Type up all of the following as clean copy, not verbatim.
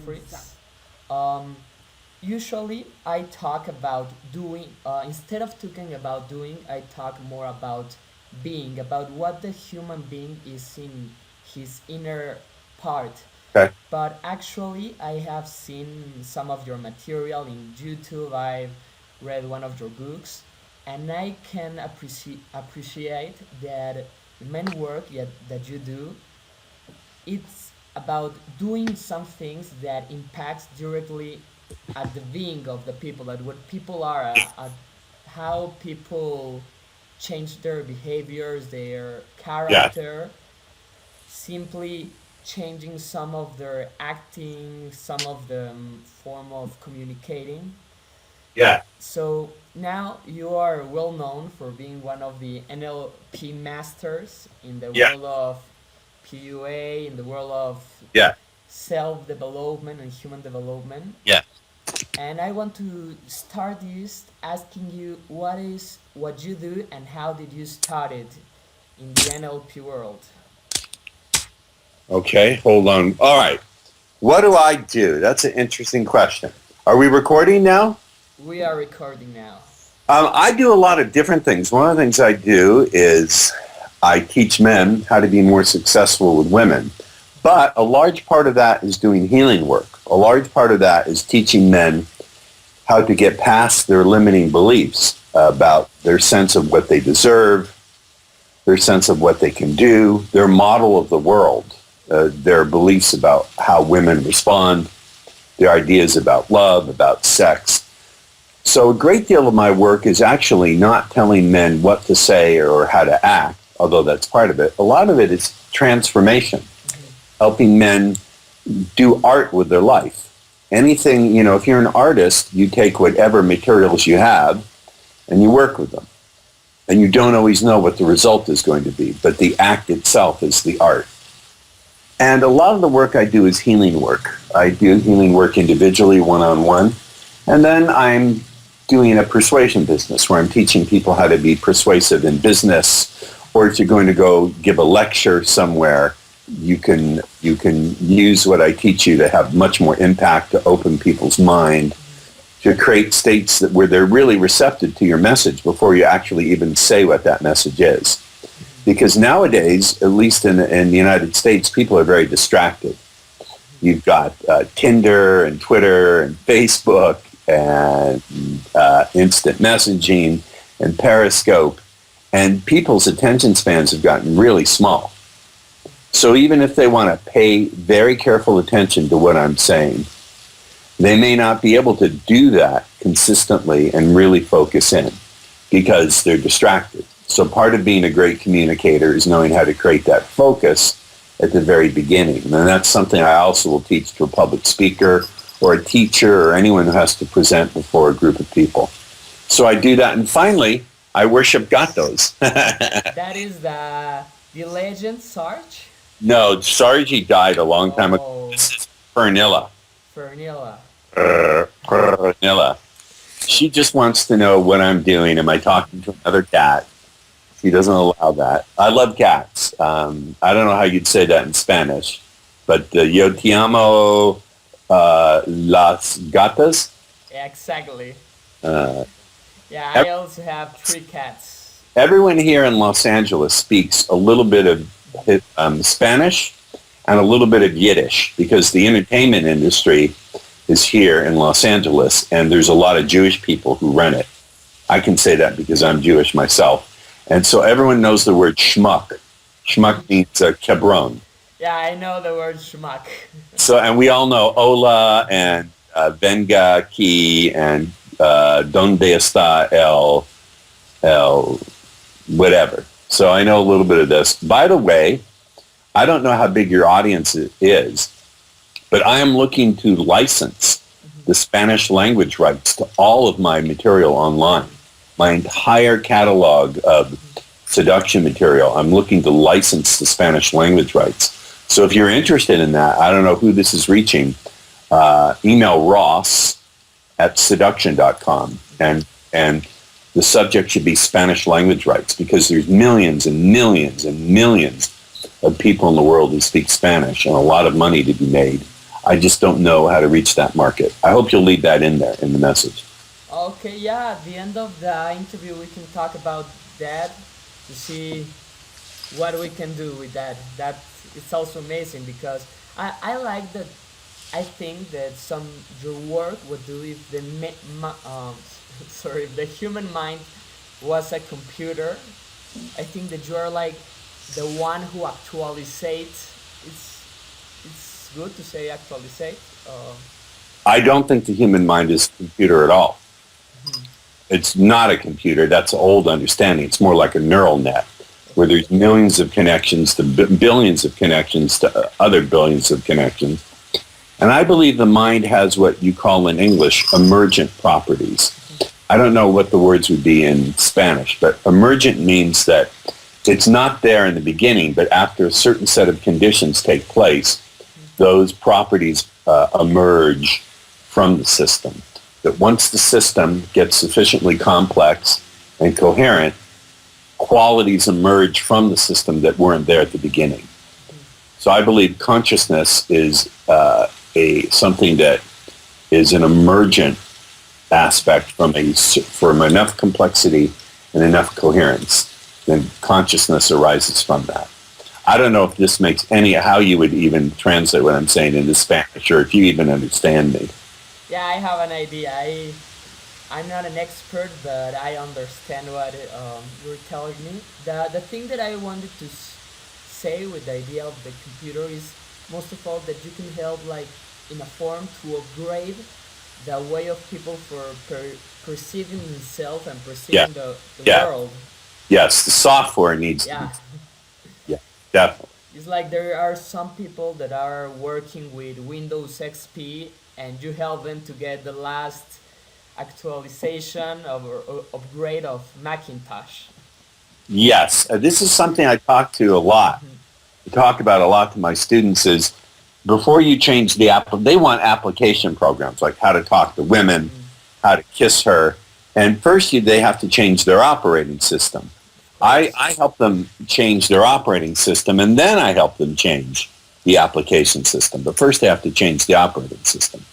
Jeffries. Usually, I talk about doing, instead of talking about doing, I talk more about being, about what the human being is in his inner part. Okay. But actually, I have seen some of your material in YouTube. I've read one of your books, and I can appreciate that the main work that you do, it's about doing some things that impacts directly at the being of the people, at what people are, at how people change their behaviors, their Yeah. character, simply changing some of their acting, some of the form of communicating. Yeah. So now you are well known for being one of the NLP masters in the Yeah. world of PUA, in the world of Yeah. self development and human development. Yeah. And I want to start this asking you what is what you do and how did you start it in the NLP world? Okay, hold on. All right. What do I do? That's an interesting question. Are we recording now? We are recording now. I do a lot of different things. One of the things I do is I teach men how to be more successful with women. But a large part of that is doing healing work. A large part of that is teaching men how to get past their limiting beliefs about their sense of what they deserve, their sense of what they can do, their model of the world, their beliefs about how women respond, their ideas about love, about sex. So a great deal of my work is actually not telling men what to say or how to act, although that's part of it. A lot of it is transformation, helping men do art with their life. Anything, if you're an artist, you take whatever materials you have and you work with them. And you don't always know what the result is going to be, but the act itself is the art. And a lot of the work I do is healing work. I do healing work individually, one-on-one. And then I'm doing a persuasion business where I'm teaching people how to be persuasive in business, or if you're going to go give a lecture somewhere, you can use what I teach you to have much more impact, to open people's mind, to create states where they're really receptive to your message before you actually even say what that message is. Because nowadays, at least in the United States, people are very distracted. You've got Tinder and Twitter and Facebook and instant messaging and Periscope, and people's attention spans have gotten really small. So even if they want to pay very careful attention to what I'm saying, they may not be able to do that consistently and really focus in because they're distracted. So part of being a great communicator is knowing how to create that focus at the very beginning. And that's something I also will teach to a public speaker or a teacher or anyone who has to present before a group of people. So I do that. And finally, I worship gatos. That is the legend Sarge? No, Sarge died a long time ago. This is Fernilla. Fernilla. Fernilla. She just wants to know what I'm doing. Am I talking to another cat? She doesn't allow that. I love cats. I don't know how you'd say that in Spanish, but yo te amo las gatas. Exactly. Uh, Yeah, I also have 3 cats. Everyone here in Los Angeles speaks a little bit of Spanish and a little bit of Yiddish because the entertainment industry is here in Los Angeles and there's a lot of Jewish people who run it. I can say that because I'm Jewish myself. And so everyone knows the word schmuck. Schmuck means cabron. Yeah, I know the word schmuck. So, and we all know hola and venga aquí and donde está el whatever. So I know a little bit of this. By the way, I don't know how big your audience is, but I am looking to license the Spanish language rights to all of my material online. My entire catalog of seduction material, I'm looking to license the Spanish language rights. So if you're interested in that, I don't know who this is reaching, email Ross at seduction.com and the subject should be Spanish language rights because there's millions and millions and millions of people in the world who speak Spanish and a lot of money to be made. I just don't know how to reach that market. I hope you'll leave that in there in the message. Okay, yeah, at the end of the interview we can talk about that to see what we can do with that. That it's also amazing because I like that. I think that some your work would do if the sorry, if the human mind was a computer. I think that you are like the one who actualizes. It's good to say actualizate. I don't think the human mind is a computer at all. Mhm. It's not a computer. That's old understanding. It's more like a neural net where there's millions of connections to billions of connections to other billions of connections. And I believe the mind has what you call in English emergent properties. I don't know what the words would be in Spanish, but emergent means that it's not there in the beginning, but after a certain set of conditions take place, those properties emerge from the system. That once the system gets sufficiently complex and coherent, qualities emerge from the system that weren't there at the beginning. So I believe consciousness is something that is an emergent aspect from enough complexity and enough coherence. Then consciousness arises from that. I don't know if this makes how you would even translate what I'm saying into Spanish, or if you even understand me. Yeah, I have an idea. I'm not an expert, but I understand what you're telling me. The thing that I wanted to say with the idea of the computer is most of all that you can help like in a form to upgrade the way of people for perceiving themselves and perceiving the world. Yes, the software needs to Yeah. be. Yeah, definitely. It's like there are some people that are working with Windows XP and you help them to get the last actualization or upgrade of Macintosh. Yes, this is something I talk to a lot. I talk about a lot to my students is before you change the app, they want application programs like how to talk to women, how to kiss her. And first they have to change their operating system. I help them change their operating system, and then I help them change the application system. But first they have to change the operating system.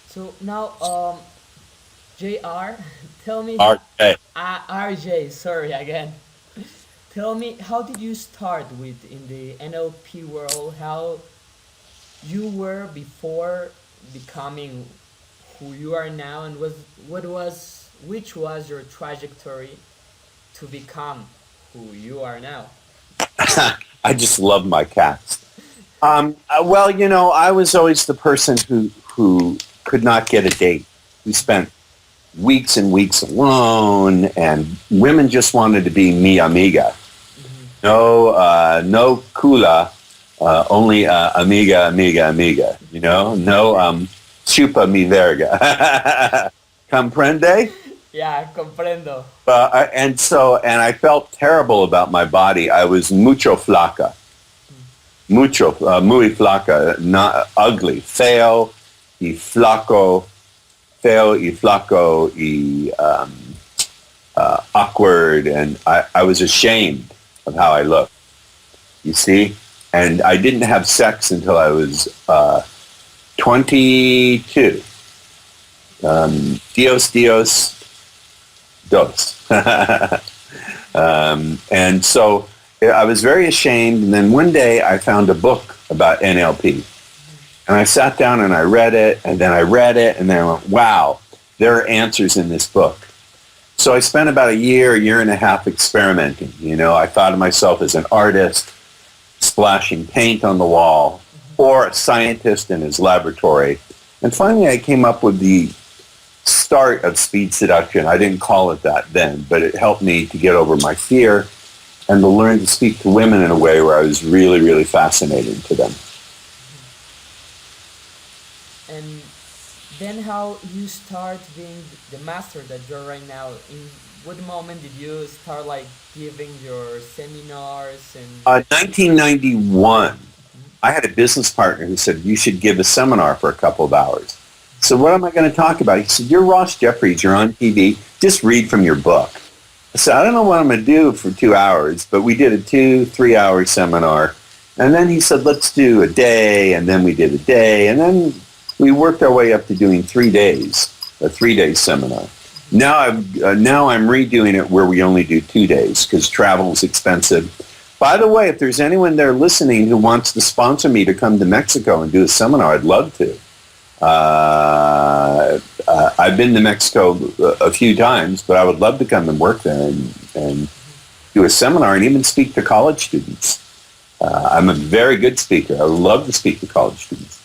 So now, JR, tell me, RJ. RJ, sorry again. Tell me, how did you start with in the NLP world? How you were before becoming who you are now, and which was your trajectory to become who you are now? I just love my cats. Well, I was always the person who could not get a date, who spent weeks and weeks alone, and women just wanted to be mi amiga. No cula, only amiga, amiga, amiga. No chupa mi verga. Comprende? Yeah, comprendo. And I felt terrible about my body. I was mucho flaca. Muy flaca, not ugly, feo y flaco, awkward, and I was ashamed of how I looked, you see? And I didn't have sex until I was 22. Dios, dos. And so I was very ashamed, and then one day I found a book about NLP. And I sat down and I read it, and then I read it, and then I went, wow, there are answers in this book. So I spent about a year and a half experimenting. I thought of myself as an artist splashing paint on the wall, or a scientist in his laboratory. And finally I came up with the start of speed seduction. I didn't call it that then, but it helped me to get over my fear and to learn to speak to women in a way where I was really, really fascinating to them. And then how you start being the master that you're right now? In what moment did you start like giving your seminars and 1991, I had a business partner who said, you should give a seminar for a couple of hours. So what am I going to talk about? He said, you're Ross Jeffries, you're on TV, just read from your book. I said, I don't know what I'm going to do for 2 hours, but we did a 2-3 hour seminar, And then he said, let's do a day, and then we did a day, and then we worked our way up to doing 3 days, a 3-day seminar. Now I'm redoing it where we only do 2 days because travel is expensive. By the way, if there's anyone there listening who wants to sponsor me to come to Mexico and do a seminar, I'd love to. I've been to Mexico a few times, but I would love to come and work there and do a seminar and even speak to college students. I'm a very good speaker. I would love to speak to college students.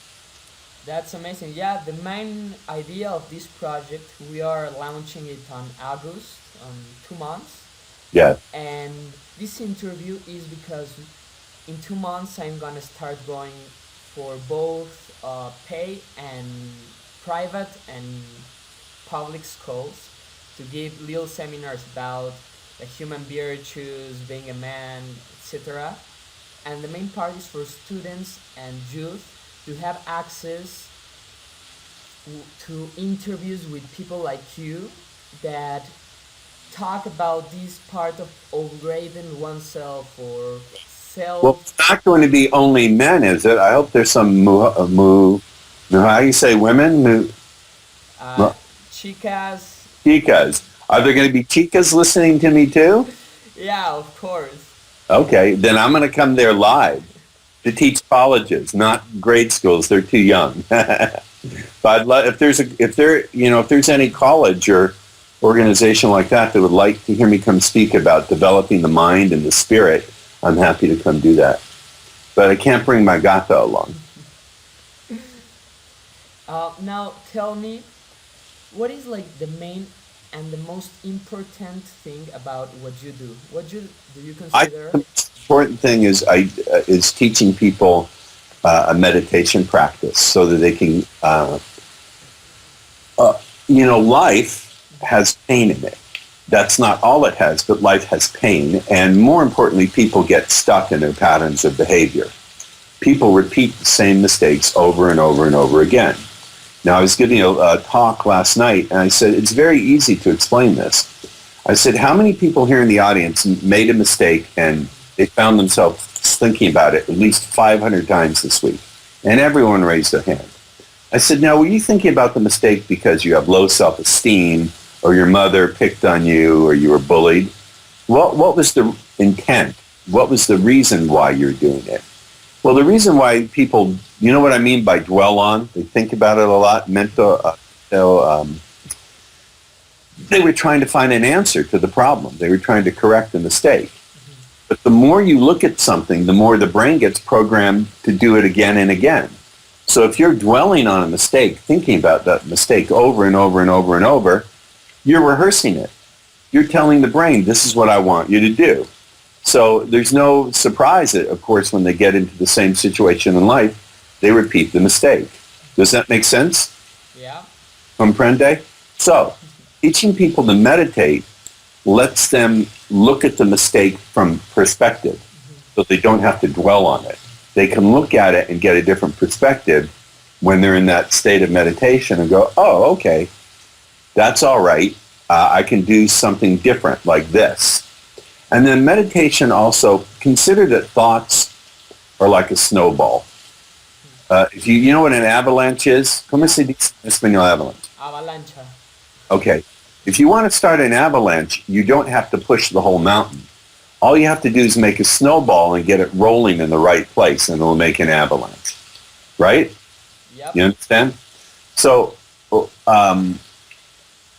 That's amazing. Yeah, the main idea of this project, we are launching it on August, 2 months. Yeah. And this interview is because in 2 months I'm gonna start going for both pay and private and public schools to give little seminars about the human virtues, being a man, etc. And the main part is for students and youth to have access to interviews with people like you that talk about this part of upgrading oneself or self. Well, it's not going to be only men, is it? I hope there's some how do you say women? Chicas. Chicas. Are there going to be chicas listening to me too? Yeah, of course. Okay, then I'm going to come there live to teach colleges, not grade schools. They're too young. But if there's any college or organization like that would like to hear me come speak about developing the mind and the spirit, I'm happy to come do that. But I can't bring my gata along. Now tell me, what is like the main and the most important thing about what you do? What do you consider? The most important thing is teaching people a meditation practice so that they can, life has pain in it. That's not all it has, but life has pain. And more importantly, people get stuck in their patterns of behavior. People repeat the same mistakes over and over and over again. Now, I was giving a talk last night, and I said, it's very easy to explain this. I said, how many people here in the audience made a mistake and they found themselves thinking about it at least 500 times this week? And everyone raised their hand. I said, now, were you thinking about the mistake because you have low self-esteem, or your mother picked on you, or you were bullied? What was the intent? What was the reason why you're doing it? Well, the reason why people, you know what I mean by dwell on? They think about it a lot. They were trying to find an answer to the problem. They were trying to correct the mistake. But the more you look at something, the more the brain gets programmed to do it again and again. So if you're dwelling on a mistake, thinking about that mistake over and over and over and over, you're rehearsing it. You're telling the brain, this is what I want you to do. So there's no surprise that, of course, when they get into the same situation in life, they repeat the mistake. Does that make sense? Yeah. Comprende? So teaching people to meditate lets them look at the mistake from perspective, so they don't have to dwell on it. They can look at it and get a different perspective when they're in that state of meditation and go, oh, okay, that's all right. I can do something different like this. And then meditation also, consider that thoughts are like a snowball. If you know what an avalanche is? ¿Cómo se dice en español avalanche? Avalancha. Okay. If you want to start an avalanche, you don't have to push the whole mountain. All you have to do is make a snowball and get it rolling in the right place, and it'll make an avalanche. Right? Yep. You understand? So,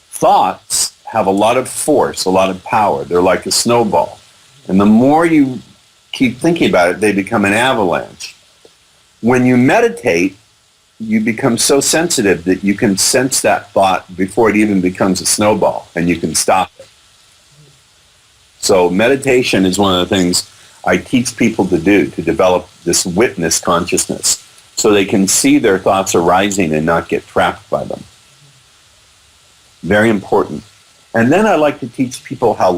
thoughts have a lot of force, a lot of power. They're like a snowball. And the more you keep thinking about it, they become an avalanche. When you meditate, you become so sensitive that you can sense that thought before it even becomes a snowball, and you can stop it. So meditation is one of the things I teach people to do, to develop this witness consciousness, so they can see their thoughts arising and not get trapped by them. Very important. And then I like to teach people how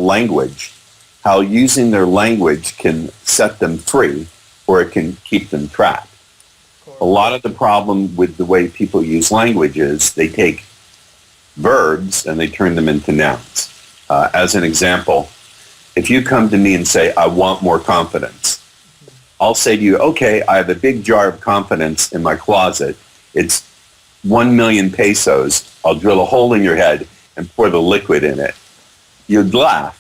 using their language can set them free, or it can keep them trapped. A lot of the problem with the way people use language is they take verbs and they turn them into nouns. As an example, if you come to me and say, I want more confidence, I'll say to you, okay, I have a big jar of confidence in my closet. It's 1 million pesos. I'll drill a hole in your head and pour the liquid in it. You'd laugh.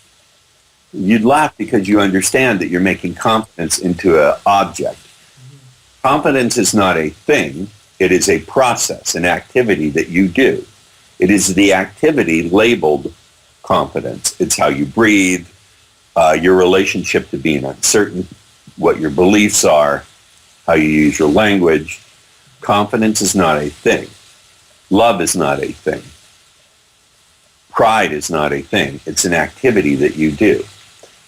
You'd laugh because you understand that you're making confidence into an object. Confidence is not a thing. It is a process, an activity that you do. It is the activity labeled confidence. It's how you breathe, your relationship to being uncertain, what your beliefs are, how you use your language. Confidence is not a thing. Love is not a thing. Pride is not a thing. It's an activity that you do.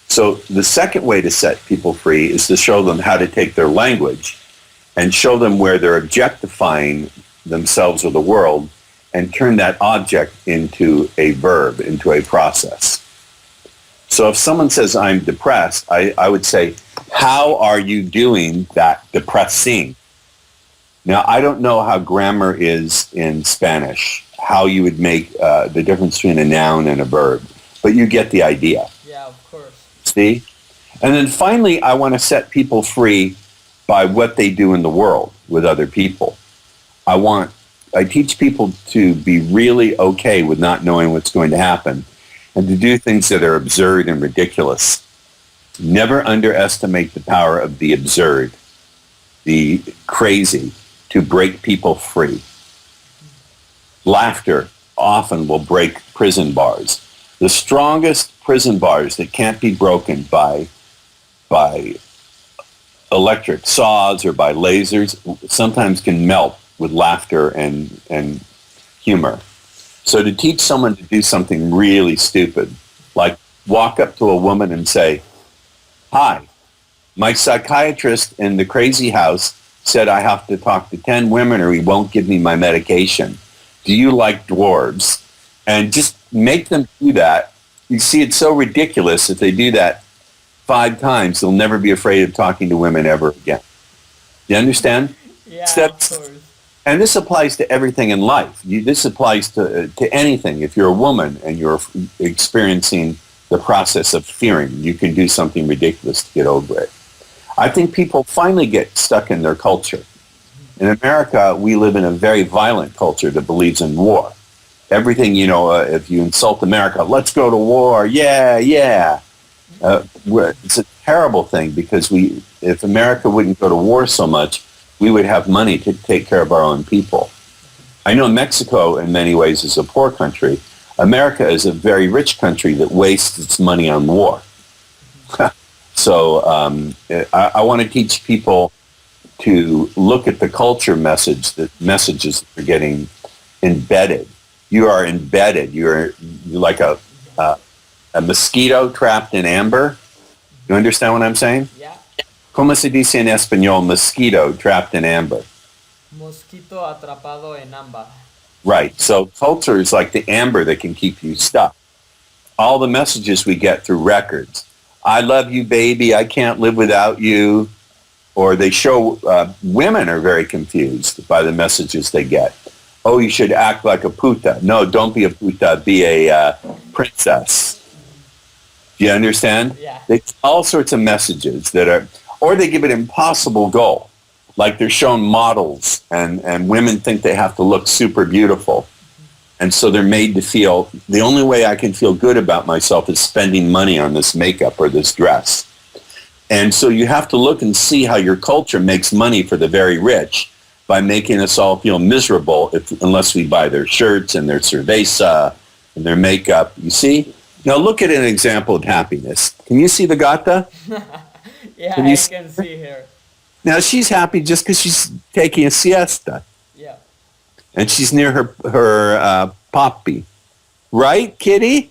So the second way to set people free is to show them how to take their language and show them where they're objectifying themselves or the world and turn that object into a verb, into a process. So if someone says, I'm depressed, I would say, how are you doing that depressing? Now, I don't know how grammar is in Spanish, how you would make the difference between a noun and a verb, but you get the idea. Yeah, of course. See? And then finally, I want to set people free by what they do in the world with other people. I teach people to be really okay with not knowing what's going to happen and to do things that are absurd and ridiculous. Never underestimate the power of the absurd, the crazy, to break people free. Laughter often will break prison bars. The strongest prison bars that can't be broken by electric saws or by lasers sometimes can melt with laughter and humor. So to teach someone to do something really stupid, like walk up to a woman and say, hi, my psychiatrist in the crazy house said I have to talk to 10 women or he won't give me my medication. Do you like dwarves? And just make them do that. You see, it's so ridiculous. If they do that 5 times, they'll never be afraid of talking to women ever again. You understand? Yeah, So of course. and this applies to everything in life. This applies to anything. If you're a woman and you're experiencing the process of fearing, you can do something ridiculous to get over it. I think people finally get stuck in their culture. In America, we live in a very violent culture that believes in war. Everything, if you insult America, let's go to war, yeah. It's a terrible thing because if America wouldn't go to war so much, we would have money to take care of our own people. I know Mexico, in many ways, is a poor country. America is a very rich country that wastes its money on war. So I want to teach people to look at the culture messages that are getting embedded. You are embedded. You're like a mosquito trapped in amber. You understand what I'm saying? Yeah. ¿Cómo se dice en español mosquito trapped in amber? Mosquito atrapado en ámbar. Right. So culture is like the amber that can keep you stuck. All the messages we get through records. I love you, baby. I can't live without you. Or they show women are very confused by the messages they get. Oh, you should act like a puta. No, don't be a puta. Be a princess. Do you understand? Yeah. All sorts of messages that are, or they give an impossible goal. Like they're shown models and women think they have to look super beautiful. And so they're made to feel, the only way I can feel good about myself is spending money on this makeup or this dress. And so you have to look and see how your culture makes money for the very rich by making us all feel miserable unless we buy their shirts and their cerveza and their makeup. You see? Now look at an example of happiness. Can you see the gata? Yeah, Can I you can see her. Now she's happy just because she's taking a siesta. Yeah. And she's near her puppy. Right, kitty?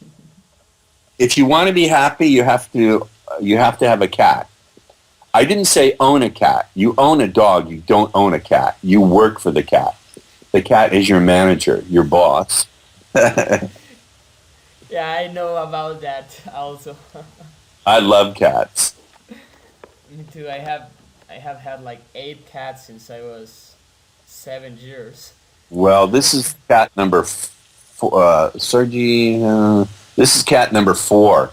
If you want to be happy, you have to have a cat. I didn't say own a cat. You own a dog. You don't own a cat. You work for the cat. The cat is your manager, your boss. Yeah, I know about that also. I love cats. Me too. I have had like 8 cats since I was 7 years. Well, this is cat number Sergi. This is cat number 4.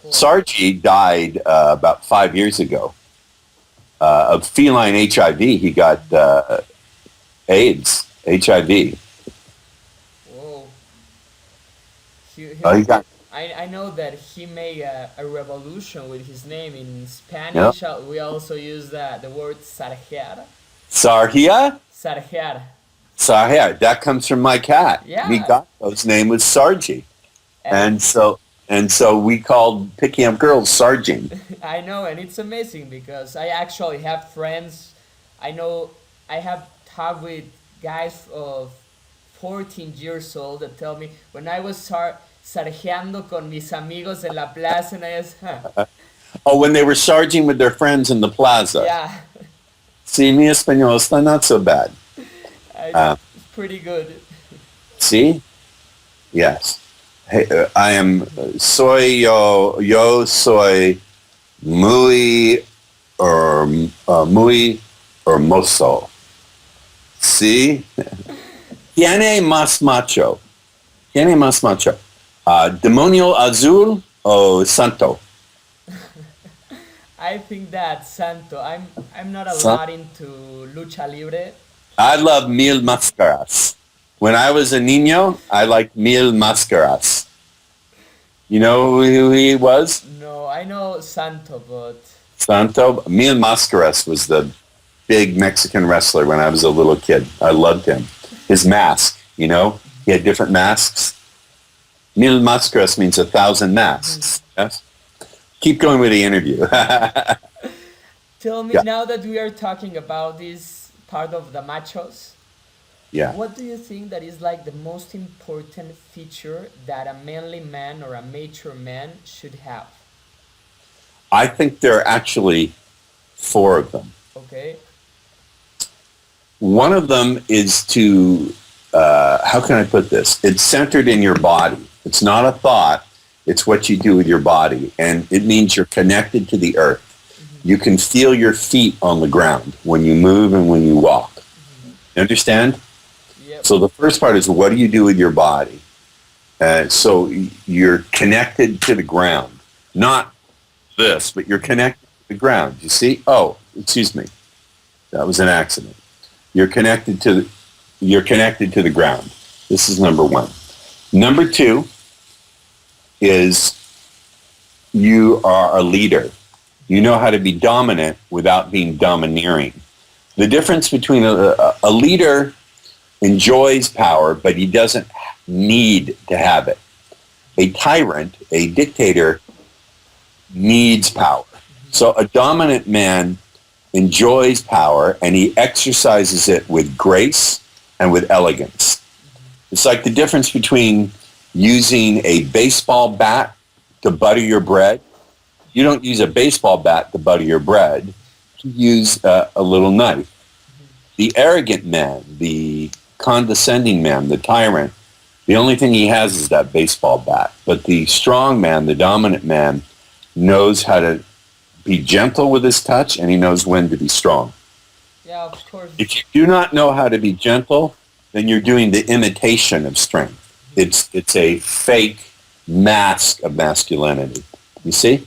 Sargi died about 5 years ago. of feline HIV. He got AIDS, HIV. Whoa. He got. I know that he made a revolution with his name. In Yeah. Spanish, we also use the word sarjear. Sarhia? Sarjear. Sarhia. That comes from my cat. Yeah. Migato's name was Sargi. And And so we called picking up girls Sarging. I know, and it's amazing because I actually have friends. I know I have talked with guys of 14 years old that tell me when I was sarjeando con mis amigos en la plaza, and I was, Oh, when they were sarging with their friends in the plaza. yeah, See, mi español está not so bad. it's pretty good. See? Yes. Hey, yo soy muy hermoso. See? Tiene más macho. Tiene más macho. Demonio azul o santo? I think that Santo. I'm not a lot into lucha libre. I love mil máscaras. When I was a niño, I liked mil máscaras. You know who he was? No, I know Santo, but Santo. Mil Máscaras was the big Mexican wrestler when I was a little kid. I loved him. His mask, he had different masks. Mil Máscaras means 1,000 masks. Yes? Keep going with the interview. tell me Yeah. now that we are talking about this part of the machos. Yeah. What do you think that is like the most important feature that a manly man or a mature man should have? I think there are actually 4 of them. Okay. One of them is to, how can I put this? It's centered in your body. It's not a thought. It's what you do with your body. And it means you're connected to the earth. Mm-hmm. You can feel your feet on the ground when you move and when you walk. Mm-hmm. You understand? Yep. So the first part is, what do you do with your body? So you're connected to the ground. Not this, but you're connected to the ground. You see? Oh, excuse me. That was an accident. You're connected to the ground. This is number 1. Number 2 is you are a leader. You know how to be dominant without being domineering. The difference between a leader enjoys power, but he doesn't need to have it. A tyrant, a dictator, needs power. So a dominant man enjoys power and he exercises it with grace and with elegance. It's like the difference between using a baseball bat to butter your bread. You don't use a baseball bat to butter your bread. You use a little knife. The arrogant man, the condescending man, the tyrant, the only thing he has is that baseball bat. But the strong man, the dominant man, knows how to be gentle with his touch, and he knows when to be strong. Yeah, of course. If you do not know how to be gentle, then you're doing the imitation of strength. It's a fake mask of masculinity. You see?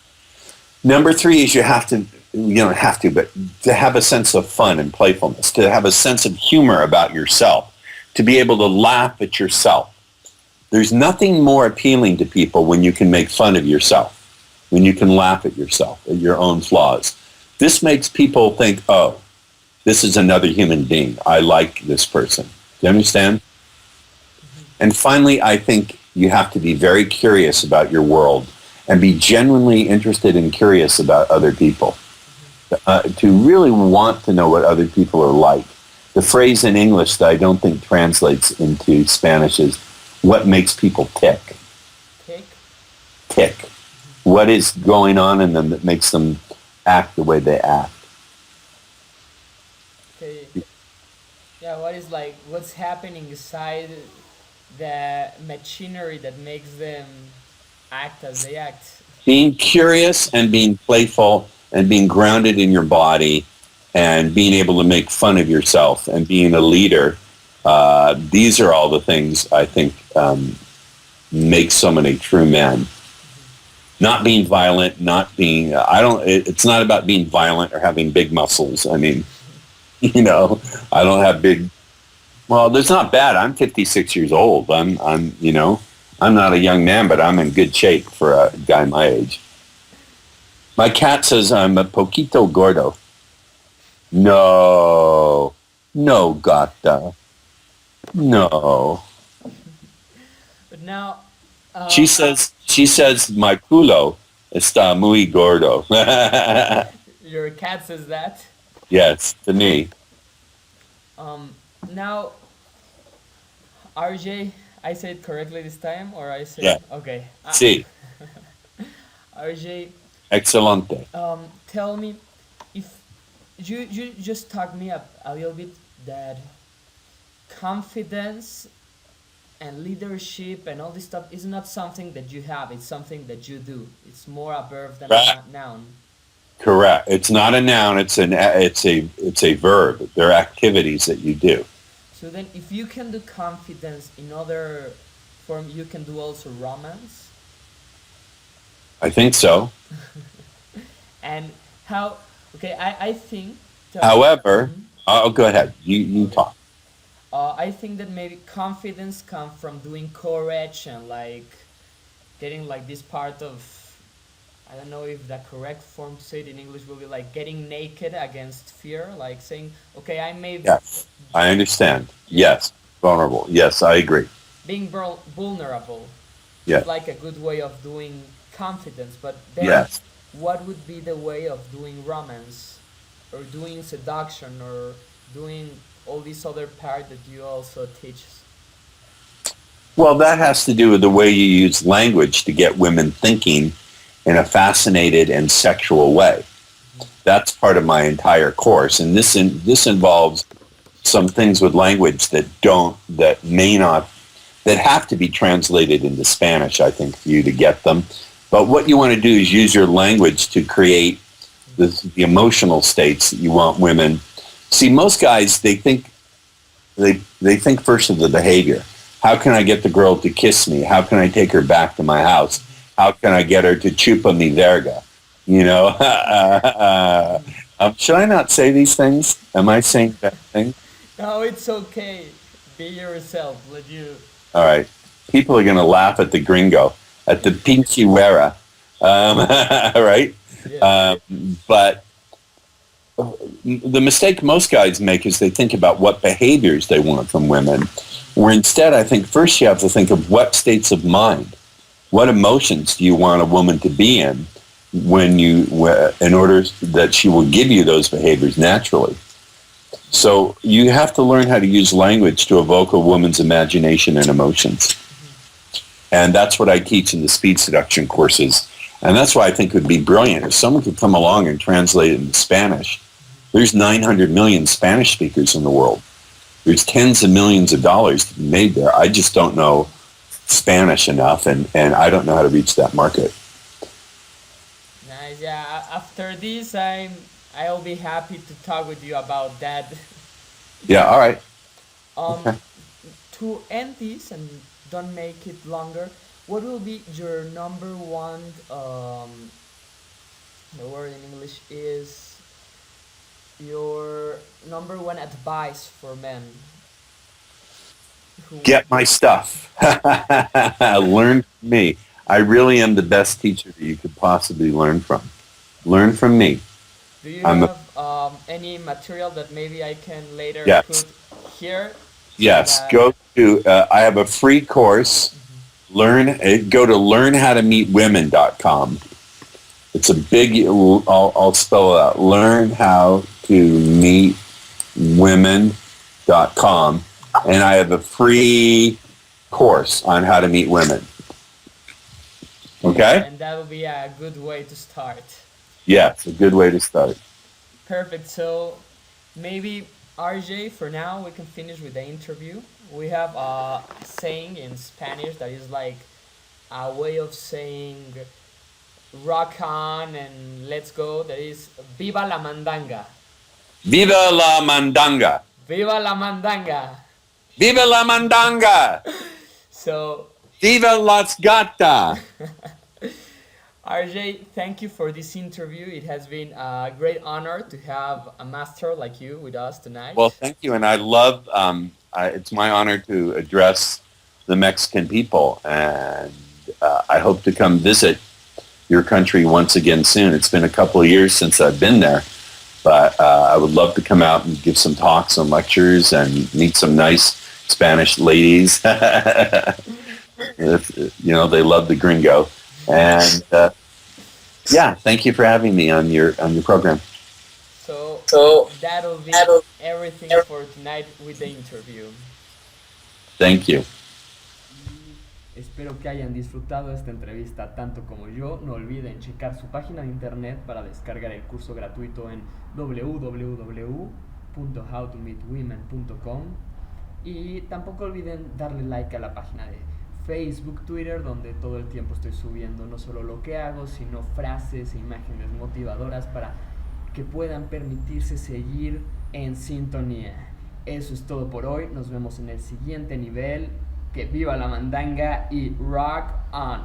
Number 3 is you don't have to, but to have a sense of fun and playfulness, to have a sense of humor about yourself, to be able to laugh at yourself. There's nothing more appealing to people when you can make fun of yourself, when you can laugh at yourself, at your own flaws. This makes people think, oh, this is another human being. I like this person. Do you understand? And finally, I think you have to be very curious about your world and be genuinely interested and curious about other people. To really want to know what other people are like. The phrase in English that I don't think translates into Spanish is, what makes people tick? Tick? Tick. What is going on in them that makes them act the way they act? Okay. Yeah, what's happening inside the machinery that makes them act as they act? Being curious and being playful and being grounded in your body and being able to make fun of yourself and being a leader, these are all the things I think make someone a true man. not being violent, not being, it's not about being violent or having big muscles. I mean, you know, I don't have big, well, that's not bad. I'm 56 years old. You know, I'm not a young man, but I'm in good shape for a guy my age. My cat says I'm a poquito gordo. No, gata. No. But now, She says my culo está muy gordo. your cat says that. Yes, to me. Now, RJ, I said correctly this time, or I said Yeah. okay. Sí. RJ, Excelente. tell me if you just talk me up a little bit that confidence and leadership and all this stuff is not something that you have, it's something that you do. It's more a verb than Right. a noun. Correct. It's not a noun. It's a verb. They're activities that you do. So then if you can do confidence in other form, you can do also romance. I think so. And how, okay, I think that, However, go ahead. You talk. I think that maybe confidence comes from doing courage and like getting like this part of, I don't know if the correct form to say it in English will be like getting naked against fear, like saying, okay, I may Yes, I understand. Yes, vulnerable. Yes, I agree. being vulnerable. Yes. It's like a good way of doing confidence, but then Yes. what would be the way of doing romance or doing seduction or doing all this other part that you also teach? Well, that has to do with the way you use language to get women thinking in a fascinated and sexual way. That's part of my entire course, and this involves some things with language that have to be translated into Spanish, I think, for you to get them. But what you want to do is use your language to create the emotional states that you want women. See, most guys, they think first of the behavior. How can I get the girl to kiss me? How can I take her back to my house? How can I get her to chupa mi verga? You know, should I not say these things? Am I saying that thing? No, it's okay. Be yourself. Let you. All right. People are going to laugh at the gringo, at the pinky weara, right? Yeah. But the mistake most guys make is they think about what behaviors they want from women, where instead I think first you have to think of what states of mind, what emotions do you want a woman to be in in order that she will give you those behaviors naturally. So you have to learn how to use language to evoke a woman's imagination and emotions. And that's what I teach in the speed seduction courses. And that's why I think it would be brilliant if someone could come along and translate it into Spanish. There's 900 million Spanish speakers in the world. There's tens of millions of dollars to be made there. I just don't know Spanish enough, and I don't know how to reach that market. Nice. Yeah. After this, I'll be happy to talk with you about that. Yeah, all right. Okay. To end this and don't make it longer, what will be your number one? The word in English is your number one advice for men. Get my stuff. Learn from me. I really am the best teacher that you could possibly learn from. Learn from me. Do you have any material that maybe I can later put here? Yes. Go to. I have a free course. Go to learnhowtomeetwomen.com. It's a big. I'll spell it out. Learnhowtomeetwomen.com, and I have a free course on how to meet women. Okay. And that will be a good way to start. Yes, a good way to start. Perfect. So maybe RJ, for now we can finish with the interview. We have a saying in Spanish that is like a way of saying rock on and let's go. That is viva la mandanga. Viva la mandanga. Viva la mandanga. Viva la mandanga. So Viva las gata. RJ, thank you for this interview. It has been a great honor to have a master like you with us Well, tonight. thank you, and I love. It's my honor to address the Mexican people, and I hope to come visit your country once again soon. It's been a couple of years since I've been there, but I would love to come out and give some talks and lectures and meet some nice Spanish ladies. They love the gringo, and yeah, thank you for having me on your program. So So that'll be that'll everything for tonight with the interview. thank you. Espero que hayan disfrutado esta entrevista tanto como yo. No olviden checar su página de internet para descargar el curso gratuito en www.howtomeetwomen.com y tampoco olviden darle like a la página de Facebook, Twitter, donde todo el tiempo estoy subiendo no solo lo que hago, sino frases e imágenes motivadoras para que puedan permitirse seguir en sintonía. Eso es todo por hoy. Nos vemos en el siguiente nivel. Que viva la mandanga y rock on.